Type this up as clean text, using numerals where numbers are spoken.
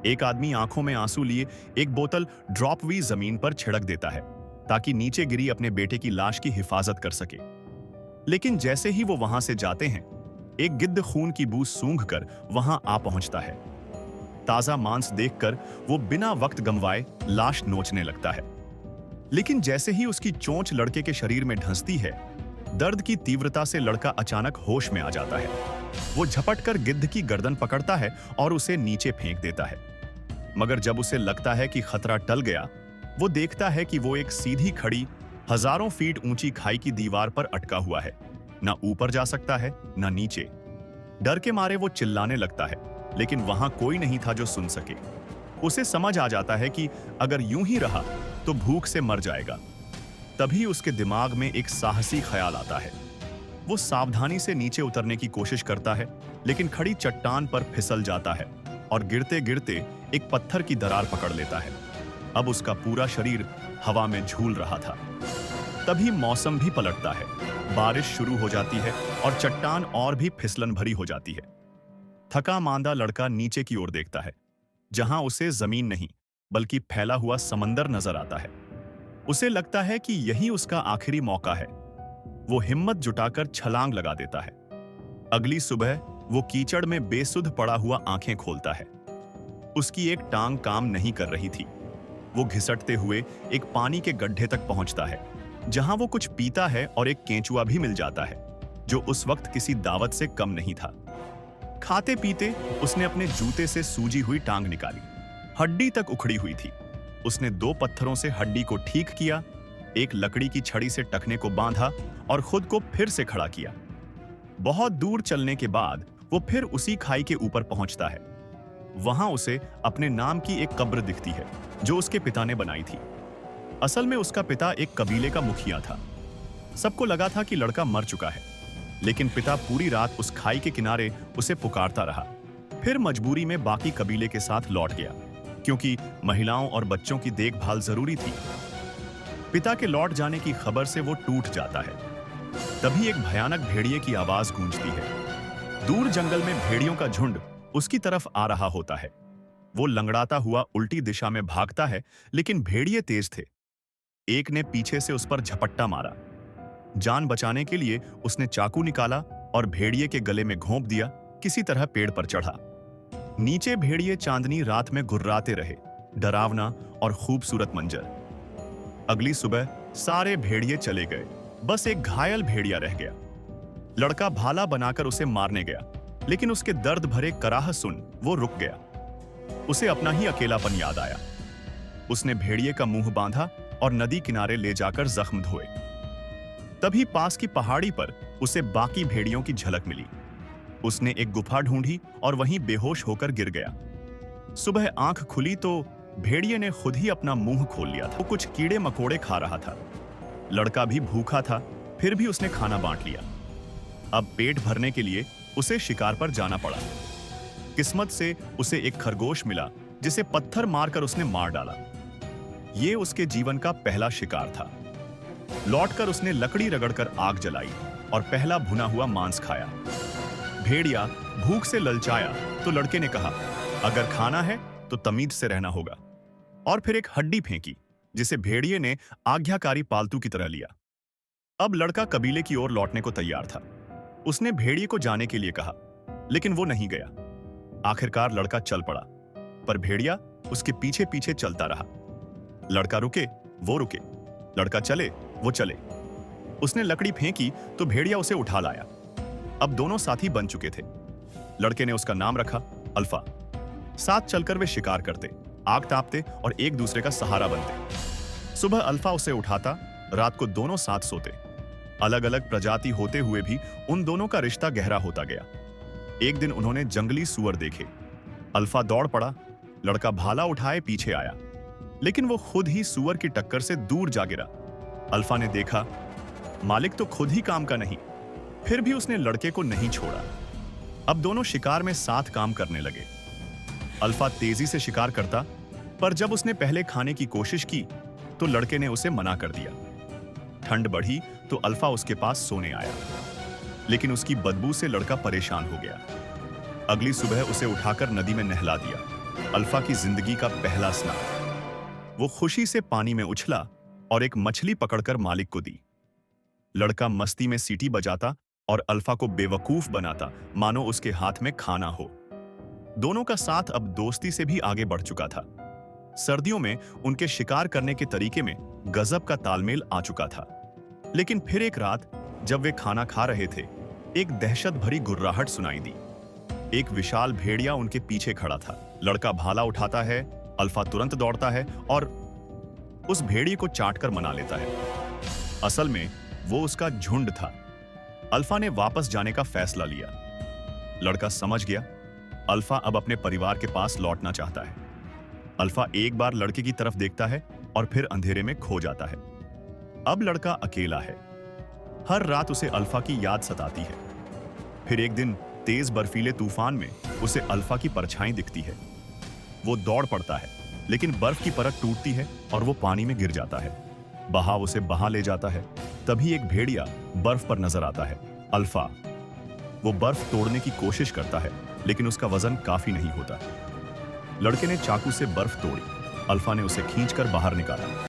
एक आदमी आंखों में आंसू लिए एक बोतल ड्रॉप हुई जमीन पर छिड़क देता है ताकि नीचे गिरी अपने बेटे की लाश की हिफाजत कर सके। लेकिन जैसे ही वो वहां से जाते हैं, एक गिद्ध खून की बू सूंघ कर वहां आ पहुंचता है। ताजा मांस देखकर वो बिना वक्त गंवाए लाश नोचने लगता है। लेकिन जैसे ही उसकी चोंच लड़के के शरीर में ढंसती है, दर्द की तीव्रता से लड़का अचानक होश में आ जाता है। वो झपट कर गिद्ध की गर्दन पकड़ता है और उसे नीचे फेंक देता है। मगर जब उसे लगता है कि खतरा टल गया, वो देखता है कि वो एक सीधी खड़ी हजारों फीट ऊंची खाई की दीवार पर अटका हुआ है। ना ऊपर जा सकता है, ना नीचे। डर के मारे वो चिल्लाने लगता है, लेकिन वहां कोई नहीं था जो सुन सके। उसे समझ आ जाता है कि अगर यूं ही रहा तो भूख से मर जाएगा। तभी उसके दिमाग में एक साहसी ख्याल आता है। वो सावधानी से नीचे उतरने की कोशिश करता है, लेकिन खड़ी चट्टान पर फिसल जाता है और गिरते गिरते एक पत्थर की दरार पकड़ लेता है। अब उसका पूरा शरीर हवा में झूल रहा था। तभी मौसम भी पलटता है, बारिश शुरू हो जाती है और चट्टान और भी फिसलन भरी हो जाती है। थका मांदा लड़का नीचे की ओर देखता है, जहां उसे जमीन नहीं बल्कि फैला हुआ समंदर नजर आता है। उसे लगता है कि यही उसका आखिरी मौका है। वो हिम्मत जुटाकर छलांग लगा देता है। अगली सुबह वो कीचड़ में बेसुध पड़ा हुआ आंखें खोलता है। उसकी एक टांग काम नहीं कर रही थी। वो घिसटते हुए एक पानी के गड्ढे तक पहुंचता है, जहां वो कुछ पीता है और एक केंचुआ भी मिल जाता है, जो उस वक्त किसी दावत से कम नहीं था। खाते पीते उसने अपने जूते से सूजी हुई टांग निकाली। हड्डी तक उखड़ी हुई थी। उसने 2 पत्थरों से हड्डी को ठीक किया, एक लकड़ी की छड़ी से टखने को बांधा और खुद को फिर से खड़ा किया। बहुत दूर चलने के बाद वो फिर उसी खाई के ऊपर पहुंचता है। वहां उसे अपने नाम की एक कब्र दिखती है, जो उसके पिता ने बनाई थी। असल में उसका पिता एक कबीले का मुखिया था। सबको लगा था कि लड़का मर चुका है, लेकिन पिता पूरी रात उस खाई के किनारे उसे पुकारता रहा। फिर मजबूरी में बाकी कबीले के साथ लौट गया, क्योंकि महिलाओं और बच्चों की देखभाल जरूरी थी। पिता के लौट जाने की खबर से वो टूट जाता है। तभी एक भयानक भेड़िए की आवाज गूंजती है। दूर जंगल में भेड़ियों का झुंड उसकी तरफ आ रहा होता है। वो लंगड़ाता हुआ उल्टी दिशा में भागता है, लेकिन भेड़िए तेज थे। एक ने पीछे से उस पर झपट्टा मारा। जान बचाने के लिए उसने चाकू निकाला और भेड़िए के गले में घोंप दिया। किसी तरह पेड़ पर चढ़ा। नीचे भेड़िए चांदनी रात में घुर्राते रहे, डरावना और खूबसूरत मंजर। अगली सुबह सारे भेड़िए चले गए, बस एक घायल भेड़िया रह गया। लड़का भाला बनाकर उसे मारने गया, लेकिन उसके दर्द भरे कराह सुन वो रुक गया। उसे अपना ही अकेलापन याद आया। उसने भेड़िए का मुंह बांधा और नदी किनारे ले जाकर जख्म धोए। तभी पास की पहाड़ी पर उसे बाकी भेड़ियों की झलक मिली। उसने एक गुफा ढूंढी और वहीं बेहोश होकर गिर गया। सुबह आंख खुली तो भेड़िए ने खुद ही अपना मुंह खोल लिया था। वो कुछ कीड़े मकोड़े खा रहा था। लड़का भी भूखा था, फिर भी उसने खाना बांट लिया। अब पेट भरने के लिए उसे शिकार पर जाना पड़ा। किस्मत से उसे एक खरगोश मिला, जिसे पत्थर मारकर उसने मार डाला। ये उसके जीवन का पहला शिकार था। लौटकर उसने लकड़ी रगड़कर आग जलाई और पहला भुना हुआ मांस खाया। भेड़िया भूख से ललचाया तो लड़के ने कहा, अगर खाना है तो तमीज से रहना होगा। और फिर एक हड्डी फेंकी, जिसे भेड़िए ने आज्ञाकारी पालतू की तरह लिया। अब लड़का कबीले की ओर लौटने को तैयार था। उसने भेड़िए को जाने के लिए कहा, लेकिन वो नहीं गया। आखिरकार लड़का चल पड़ा, पर भेड़िया उसके पीछे पीछे चलता रहा। लड़का रुके, वो रुके। लड़का चले, वो चले। उसने लकड़ी फेंकी तो भेड़िया उसे उठा लाया। अब दोनों साथी बन चुके थे। लड़के ने उसका नाम रखा अल्फा। साथ चलकर वे शिकार करते, आग तापते और एक दूसरे का सहारा बनते। सुबह अल्फा उसे उठाता, रात को दोनों साथ सोते। अलग अलग प्रजाति होते हुए भी उन दोनों का रिश्ता गहरा होता गया। एक दिन उन्होंने जंगली सूअर देखे। अल्फा दौड़ पड़ा, लड़का भाला उठाए पीछे आया, लेकिन वो खुद ही सूअर की टक्कर से दूर जा गिरा। अल्फा ने देखा, मालिक तो खुद ही काम का नहीं, फिर भी उसने लड़के को नहीं छोड़ा। अब दोनों शिकार में साथ काम करने लगे। अल्फा तेजी से शिकार करता, पर जब उसने पहले खाने की कोशिश की तो लड़के ने उसे मना कर दिया। ठंड बढ़ी तो अल्फा उसके पास सोने आया, लेकिन उसकी बदबू से लड़का परेशान हो गया। अगली सुबह उसे उठाकर नदी में नहला दिया। अल्फा की जिंदगी का पहला स्नान। वो खुशी से पानी में उछला और एक मछली पकड़कर मालिक को दी। लड़का मस्ती में सीटी बजाता और अल्फा को बेवकूफ बनाता, मानो उसके हाथ में खाना हो। दोनों का साथ अब दोस्ती से भी आगे बढ़ चुका था। सर्दियों में उनके शिकार करने के तरीके में गजब का तालमेल आ चुका था। लेकिन फिर एक रात जब वे खाना खा रहे थे, एक दहशत भरी गुर्राहट सुनाई दी। एक विशाल भेड़िया उनके पीछे खड़ा था। लड़का भाला उठाता है, अल्फा तुरंत दौड़ता है और उस भेड़िए को चाटकर मना लेता है। असल में वो उसका झुंड था। अल्फा ने वापस जाने का फैसला लिया। लड़का समझ गया, अल्फा अब अपने परिवार के पास लौटना चाहता है। अल्फा एक बार लड़के की तरफ देखता है और फिर अंधेरे में खो जाता है। अब लड़का अकेला है। हर रात उसे अल्फा की याद सताती है। फिर एक दिन तेज बर्फीले तूफान में उसे अल्फा की परछाई दिखती है। वो दौड़ पड़ता है, लेकिन बर्फ की परत टूटती है और वो पानी में गिर जाता है। बहाव उसे बहा ले जाता है। तभी एक भेड़िया बर्फ पर नजर आता है। अल्फा। वो बर्फ तोड़ने की कोशिश करता है, लेकिन उसका वजन काफी नहीं होता। लड़के ने चाकू से बर्फ तोड़ी। अल्फा ने उसे खींचकर बाहर निकाला।